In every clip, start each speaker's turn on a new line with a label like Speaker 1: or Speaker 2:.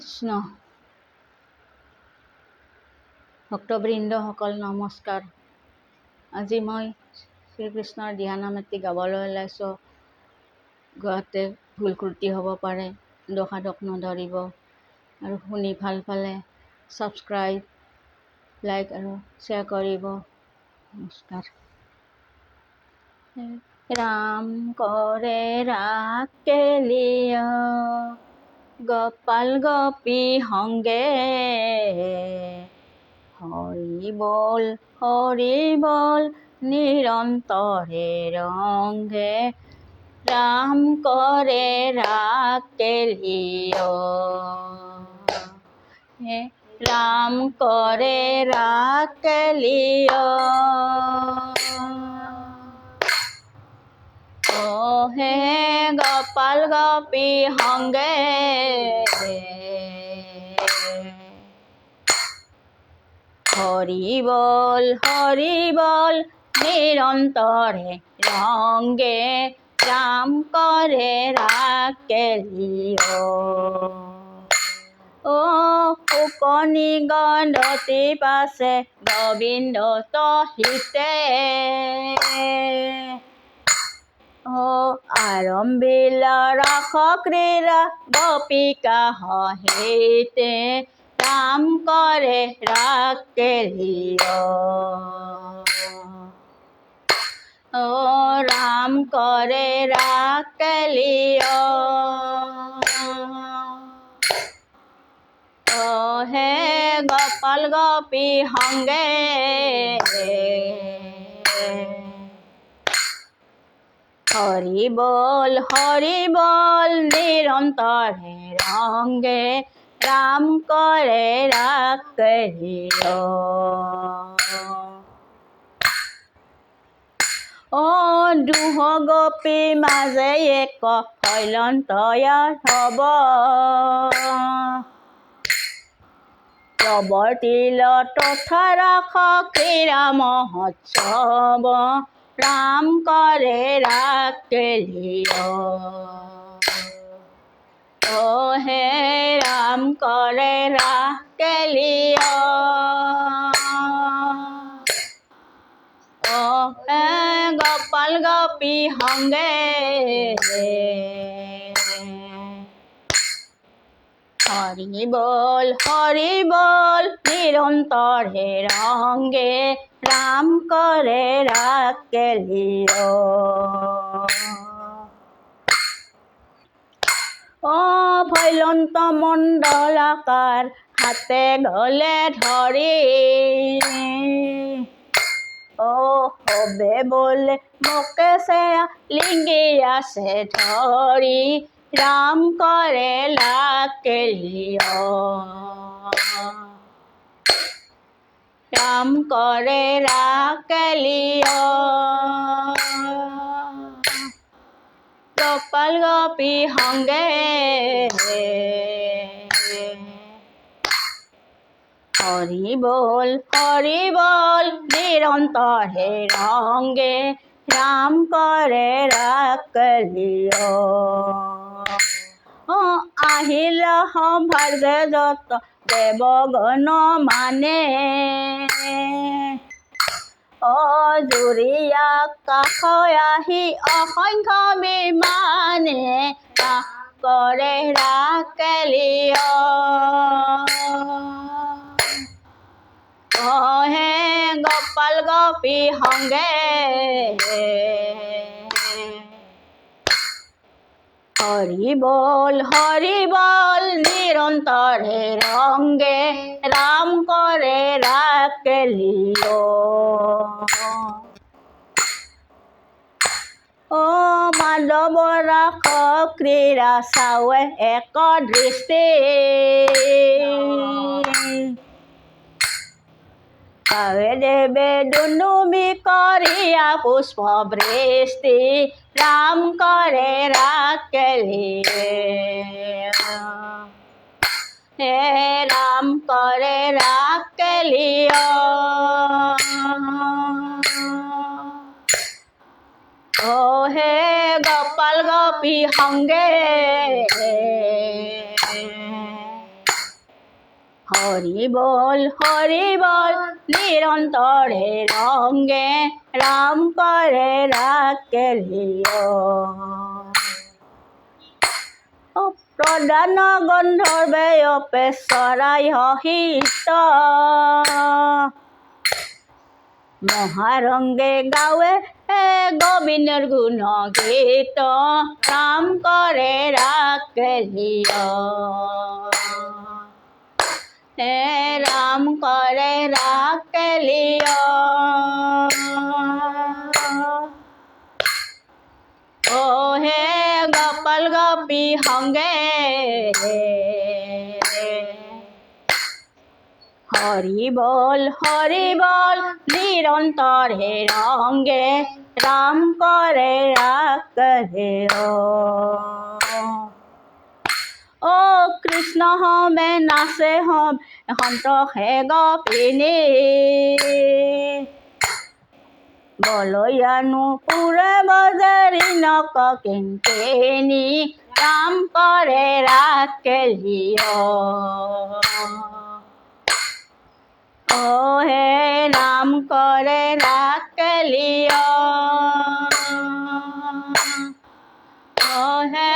Speaker 1: কৃষ্ণ ভক্তবৃন্দসকল নমস্কাৰ। আজি মই শ্ৰীকৃষ্ণৰ দিহানাম এটি গাবলৈ ওলাইছোঁ। গোৱাতে ভুল ত্ৰুটি হ'ব পাৰে, দোষাদোষ নধৰিব আৰু শুনি ভাল পালে ছাবস্ক্ৰাইব, লাইক আৰু শ্বেয়াৰ কৰিব। নমস্কাৰ। ৰাম কৰে ৰাগ কেলিয় গোপাল গোপী সংগে, হৰি বল নিৰন্তৰে ৰংগে। ৰাম কৰে ৰাগ কেলিয়, ৰাম কৰে ৰাগ কেলিয়, হে গোপাল গোপী সংগে। হৰি বল নিৰন্তৰে ৰংগে। ৰাম কৰে ৰাগ কেলিয়, উপনিগণ্ডতি পাছে গোবিন্দ তহিতে। আৰম্ভিল ৰাস ক্ৰীড়া গোপিকা সহিতে। ৰাম কৰে ৰাগ কেলিয়, ৰাম কৰে ৰাগ কেলিয়, হে গোপাল গোপী সংগে। হৰি বল নিৰন্তৰে ৰংগে। ৰাম কৰে ৰাগ কেলিয়, দুহ গোপী মাজে এক হৈলন্তয়াৰ হব। প্ৰৱৰ্তিল তথা ৰাস ক্ৰীড়া মহোৎসৱ। ৰাম কৰে ৰাগ কেলিয়, হে ৰাম কৰে ৰাগ কেলিয়, গোপাল গোপী সংগে। হৰি বল নিৰন্তৰে ৰংগে। ৰাম কৰে ৰাগ কেলিয়, ভৈলন্ত মণ্ডলাকাৰ হাতে গলে ধৰি। হবে বোলে মোকে চেয়া লিংগি আছে ধৰি। ৰাম কৰে ৰাগ কেলিয়, ৰাম কৰে ৰাগ কেলিয়, গোপাল গোপী সংগে। হৰি বল নিৰন্তৰে ৰংগে। ৰাম কৰে ৰাগ কেলিয়, আহিল সম্ভাৰ্গে যত দেৱগণ মানে। জুৰিয়া কাষ আহি অসংখ্য বিমানে। কৰে ৰাগ কেলিয়, হে গোপাল গোপী সংগে। হৰি বল নিৰন্তৰে ৰংগে। ৰাম কৰে ৰাগ কেলিয়, মাধৱ ৰাস ক্ৰীড়া চাৱে এক দৃষ্টি। দেৱে দুনুমি কৰিয়া পুষ্প বৃষ্টি। ৰাম কৰে ৰাগ কেলিয়, হে ৰাম কৰে ৰাগ কেলিয়, হে গোপাল গোপী সংগে। হরি বল নিরন্তরে রঙ্গে রাম করে রাখলিও প্ৰধান গন্ধৰ্বে অপেশ্বৰাই সহিত মহাৰঙ্গে গাৱে গোবিন্দৰ গুণ গীত ৰাম কৰে ৰাখলিও হে ৰাম কৰে ৰাখলিও ও হে গোপাল গোপী সঙ্গে হরি বল নিরন্তরে রঙ্গে রাম করে রাখলিও ও কৃষ্ণ হমে নাচে হম সন্তোষে গোপিনী বলয়ানু পুরে বজারি নক কিঙ্কিনী রাম করে রাখলিও ও হে রাম করে রাখলিও ও হে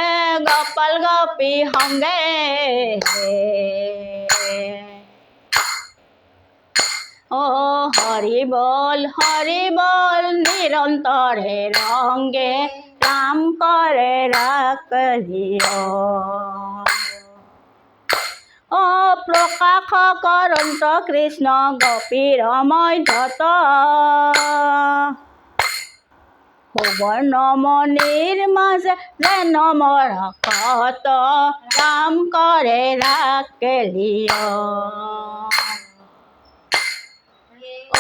Speaker 1: গোপাল গোপী সঙ্গে ও হরি বল নিরন্তরে রঙ্গে রাম করে রাখলিও ও প্রকাশ করন্ত কৃষ্ণ গোপীর মধ্যত সুবর্ণমণির মাঝে যেন মরকত রাম করে রাখলিও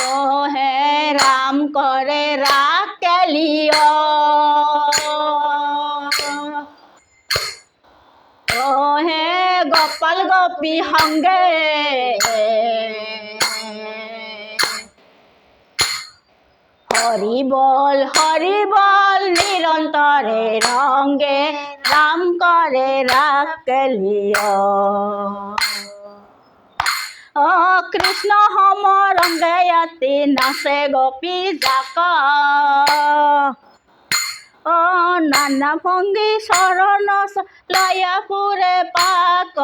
Speaker 1: ও হে রাম করে রাখলিও ও হে গোপাল গোপী সঙ্গে হরি বল নিরন্তরে রঙ্গে রাম করে রাখলিও ও কৃষ্ণ সমরঙ্গে আতি নাচে গোপী যাক ও নানা ভঙ্গি চরণ লয়া ফুৰে পাক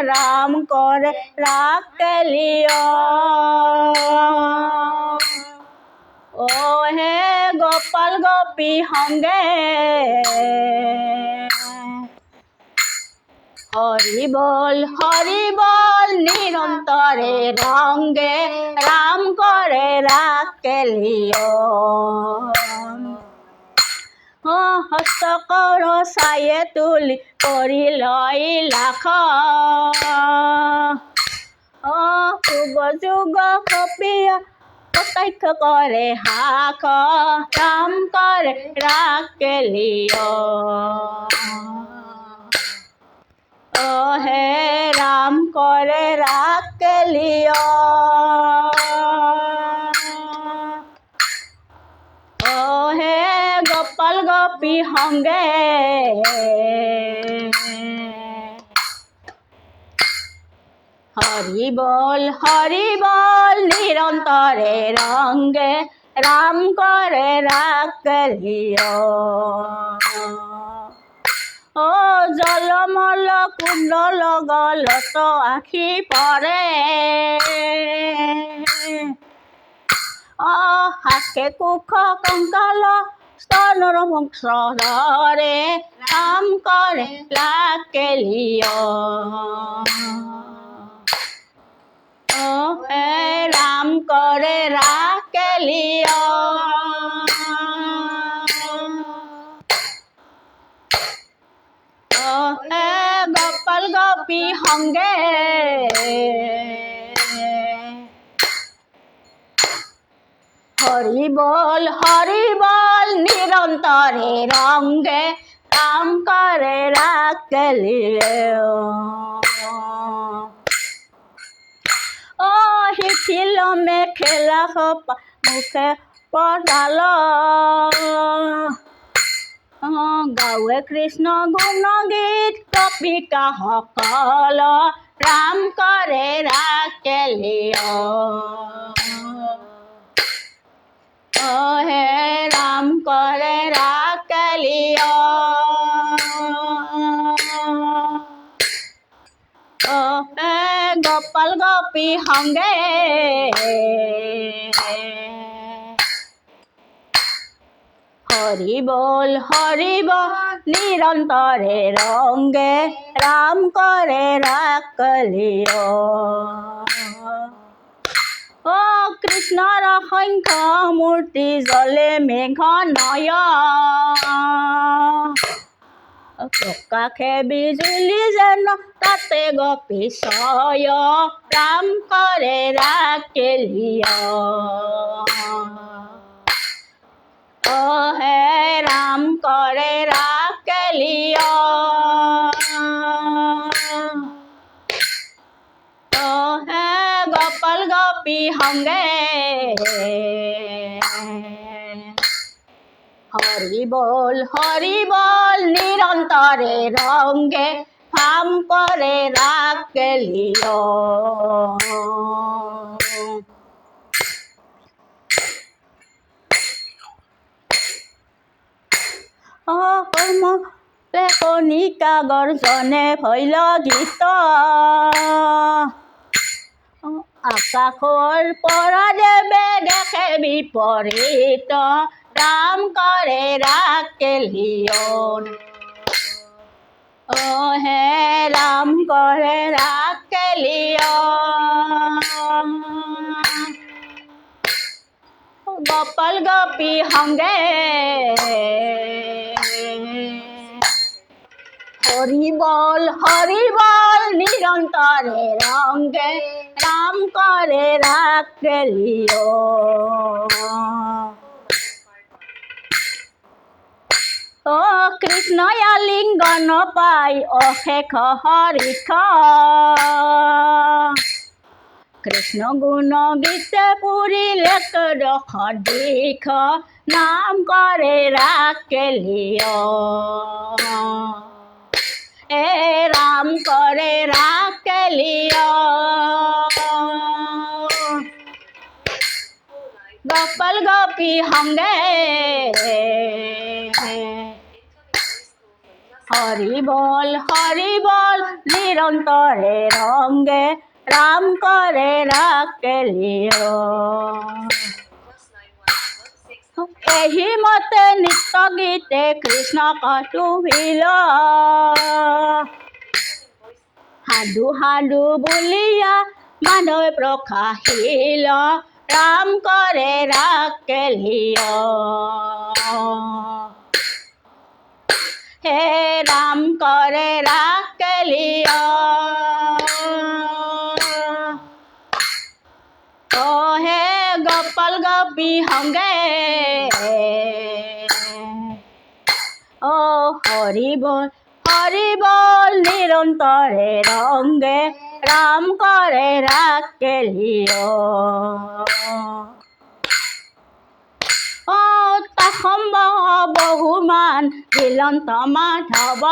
Speaker 1: ৰাম কৰে ৰাখলিও ও হে গোপাল গোপী সঙ্গে হরি বল নিরন্তরে রঙ্গে রাম করে রাখলিও ও হস্ত কৰ চায়ে তুলি কৰি লৈ লাখ ও যুগ যুগ কপিয়া কটাক্ষ করে হাক রাম করে রাখলিও ও হে রাম করে রাখলিও ও হে গোপাল গোপী সঙ্গে হরি বল নিরন্তরে রঙ্গে রাম করে রাখলিও ও জলমল কুণ্ডল গলত আখি পরে ও হাকে কুখ কঙ্কাল স্তনৰ বংশ ধরে রাম করে রাখলিও ও হে রাম করে রাখলিও ও হে গোপাল গোপী সঙ্গে হরি বল নিরন্তরে রঙ্গে রাম করে রাখলিও ও শিথিল মেখেলা খোপা মুখে পতাল গাৱে কৃষ্ণ গুণ গীত কপিকা সকল রাম করে রাখলিও ও হে রাম করে রাখলিও ও হে গোপাল গোপী সঙ্গে হরি বল নিরন্তরে রঙ্গে রাম করে রাখলিও ও কৃষ্ণর অসংখ্য মূর্তি জলে মেঘ নয় প্রকাশে বিজুলি যেন তাতে গোপী ছয় রাম করে রাখলিও ও হে রাম করে রাখলিও ও হে গোপাল গোপী সঙ্গে হরি বল নিরন্তরে রঙ্গে রাম করে রাখলিও কণিকা গৰ্জনে ভৈল গীত আকাশৰ পৰা দেৱে দেখে বিপৰীত ৰাম কৰে ৰাখলিও ও হে রাম করে রাখলিও গোপাল গোপী সঙ্গে হরি বল নিরন্তরে রঙ্গে রাম করে রাখলিও ও কৃষ্ণ আলিঙ্গন পাই অশেষ হরিষ কৃষ্ণ গুণ গীতে পুৰিলে দশ দিশ নাম কৰে ৰাখলিও এ ৰাম কৰে ৰাখলিও গোপাল গোপী সঙ্গে হরি বল নিরন্তরে রঙ্গে রাম করে রাখলিও এহি মতে নিত্য গীতে কৃষ্ণ কটুভিল সাধু সাধু বুলিয়া মাধৱ প্ৰকাশিল রাম করে রাখলিও হে রাম করে রাখলিও ও হে গোপাল গোপী সঙ্গে ও হরি বল নিরন্তরে রঙ্গে রাম করে রাখলিও ও সম্ভৱ বহুমান ঝিলন্ত মাধৱ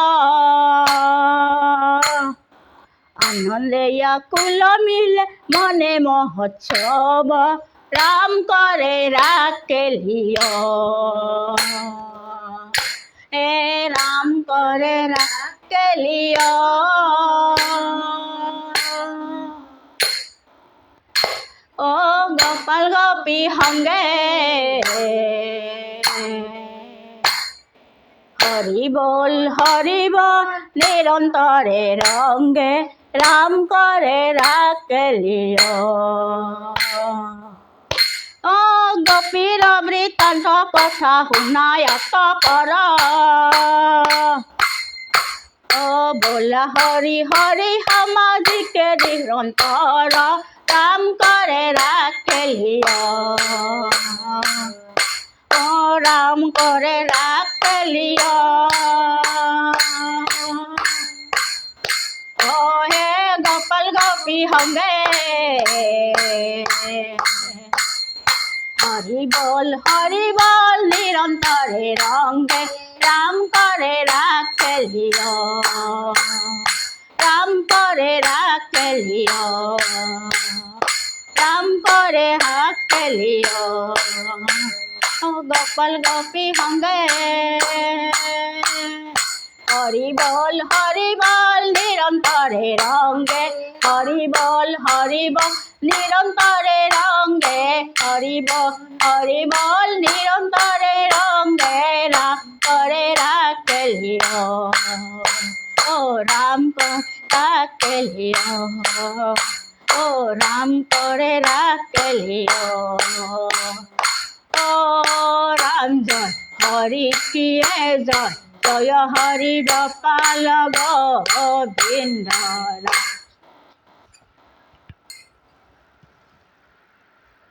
Speaker 1: আনন্দে কুল মিলে মনে মহোৎসৱ রাম করে রাখলিও এ রাম করে রাখলিও ও গোপাল গোপী সঙ্গে হরি বল নিরন্তরে রঙ্গে রাম করে রাখলিও ও গোপীর বৃত্তান্ত কথা শুনায়ত কর ও বোলা হরি সামাজিকে নিৰন্তৰ রাম করে রাখলিও ও রাম করে রাখলিও ও হে গোপাল গোপী সঙ্গে হরি বল নিরন্তরে রঙ্গে রাম করে রাখলিও রাম করে রাখলিও খেলিও রাম করে হাত খেলিও গোপাল গোপী সঙ্গে হরি বল নিরন্তরে রঙ্গে হরি বল নিরন্তরে রঙ্গে হরি বল নিরন্তরে রঙ্গে রাম করে রাখলিও ও রাম রাখলিও ও রাম করে রাখলিও ও রাম জয় হরি কিয়ে জয় জয় হরি গোপাল গোবিন্দ